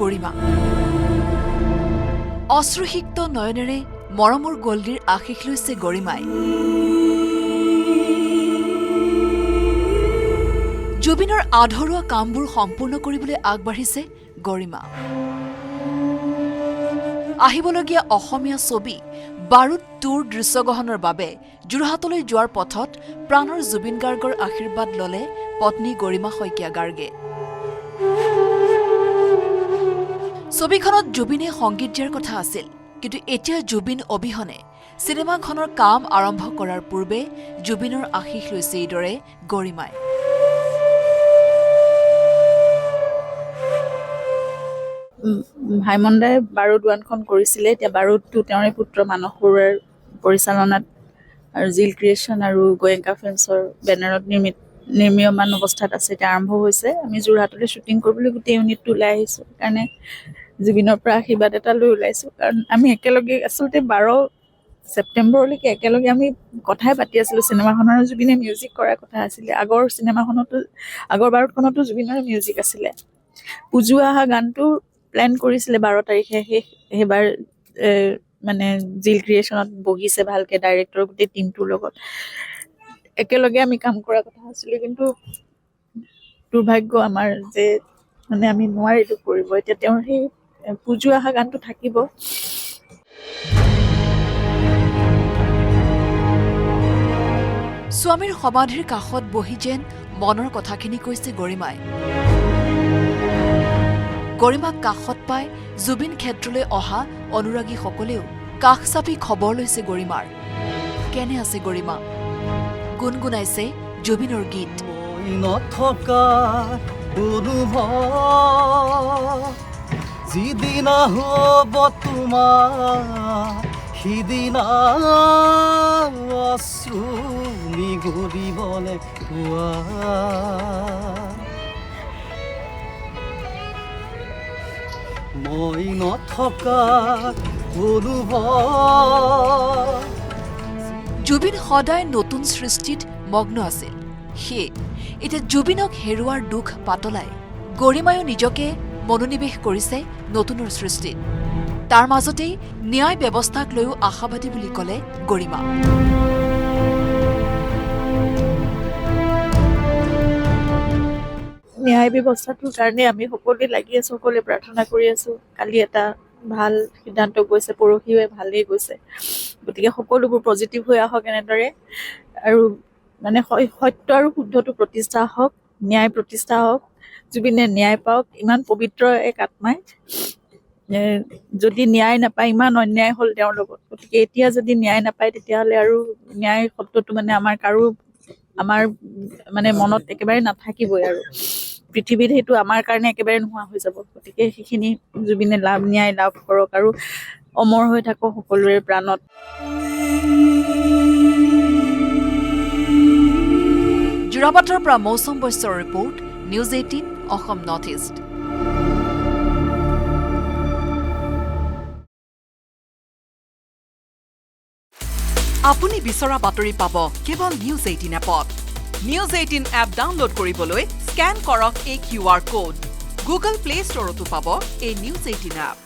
গৰিমা। অশ্ৰুসিক্ত নয়নেৰে মৰমৰ গল্ডিৰ আশীষ লৈছে গৰিমাই। জুবিনৰ আধৰুৱা কামবোৰ সম্পূৰ্ণ কৰিবলৈ আগবাঢ়িছে গৰিমা। আহিবলগীয়া অসমীয়া ছবি বাৰুদ 2ৰ দৃশ্যগ্ৰহণৰ বাবে যোৰহাটলৈ যোৱাৰ পথত প্ৰাণৰ জুবিন গাৰ্গৰ আশীৰ্বাদ ললে পত্নী গৰিমা শইকীয়া গাৰ্গে। ছবিখনত জুবিনে সংগীত দিয়াৰ কথা আছিল, কিন্তু এতিয়া জুবিন অবিহনে চিনেমাখনৰ কাম আৰম্ভ কৰাৰ পূৰ্বে জুবিনৰ আশীষ লৈছে এইদৰে গৰিমাই। ভাইমন দাই বাৰুদ 1খন কৰিছিলে। এতিয়া বাৰুদ 2 তেওঁৰে পুত্ৰ মানস বৰুৱাৰ পৰিচালনাত আৰু জিল ক্ৰিয়েশ্যন আৰু গোয়েংকা ফিল্মছৰ বেনাৰত নিৰ্মীয়মান অৱস্থাত আছে। এতিয়া আৰম্ভ হৈছে। আমি যোৰহাটলৈ শ্বুটিং কৰিবলৈ গোটেই ইউনিটটো ওলাই আহিছোঁ। সেইকাৰণে জুবিনৰ পৰা আশীৰ্বাদ এটা লৈ ওলাইছোঁ। কাৰণ আমি একেলগে আচলতে 12 ছেপ্টেম্বৰলৈকে একেলগে আমি কথাই পাতি আছিলোঁ। চিনেমাখনৰ জুবিনে মিউজিক কৰাৰ কথা আছিলে। আগৰ বাৰুদখনতো জুবিনৰে মিউজিক আছিলে। পুজু আহা গানটো প্লেন কৰিছিলে 12 তাৰিখে। সেইবাৰ মানে জিল ক্ৰিয়েশ্যনত বহিছে ভালকৈ ডাইৰেক্টৰ গোটেই টিমটোৰ লগত একেলগে আমি কাম কৰাৰ কথা আছিলে। কিন্তু দুৰ্ভাগ্য আমাৰ যে মানে আমি নোৱাৰিলোঁ কৰিব। এতিয়া তেওঁৰ সেই পুজু আহা গানটো থাকিব। স্বামীৰ সমাধিৰ কাষত বহি যেন মনৰ কথাখিনি কৈছে গৰিমাই। গৰিমাক কাষত পাই জুবিন ক্ষেত্ৰলৈ অহা অনুৰাগীসকলেও কাষ চাপি খবৰ লৈছে গৰিমাৰ। কেনে আছে গৰিমা? গুণগুণাইছে জুবিনৰ গীত। যিদিনা হ'ব তোমাৰ সিদিনা আচুলি ঘূৰিবলে পোৱা। মই নথকা অনুভৱ। জুবিন সদায় নতুন সৃষ্টিত মগ্ন আছিল। সেয়ে এতিয়া জুবিনক হেৰুৱাৰ দুখ পাতলাই গৰিমায়ো নিজকে মনোনিৱেশ কৰিছে নতুনৰ সৃষ্টিত। তাৰ মাজতেই ন্যায় ব্যৱস্থাক লৈও আশাবাদী বুলি ক'লে গৰিমা। ন্যায় ব্যৱস্থাটোৰ কাৰণে আমি সকলোৱে লাগি আছোঁ, সকলোৱে প্ৰাৰ্থনা কৰি আছোঁ। কালি এটা ভাল সিদ্ধান্ত গৈছে, পৰহিও ভালেই গৈছে। গতিকে সকলোবোৰ পজিটিভ হৈ আহক এনেদৰে, আৰু মানে সত্য আৰু শুদ্ধটো প্ৰতিষ্ঠা হওক, ন্যায় প্ৰতিষ্ঠা হওক, জুবিনে ন্যায় পাওক। ইমান পবিত্ৰ এক আত্মাই যদি ন্যায় নাপায়, ইমান অন্যায় হ'ল তেওঁৰ লগত। গতিকে এতিয়া যদি ন্যায় নাপায় তেতিয়াহ'লে আৰু ন্যায় শব্দটো মানে আমাৰ মানে মনত একেবাৰে নাথাকিবই আৰু পৃথিৱীত সেইটো আমাৰ কাৰণে একেবাৰে নোহোৱা হৈ যাব। গতিকে সেইখিনি জুবিনে ন্যায় লাভ কৰক আৰু অমৰ হৈ থাকক সকলোৰে প্ৰাণত। যোৰাবাটৰ পৰা মৌচুম বৈশ্যৰ report, news 18 Assam north east. আপুনি বিচৰা বাতৰি পাব কেৱল নিউজ 18 এপত। নিউজ 18 এপ ডাউনলোড কৰিবলৈ স্কেন কৰক এই QR কোড। গুগল প্লে ষ্টৰতো পাব এই নিউজ 18 এপ।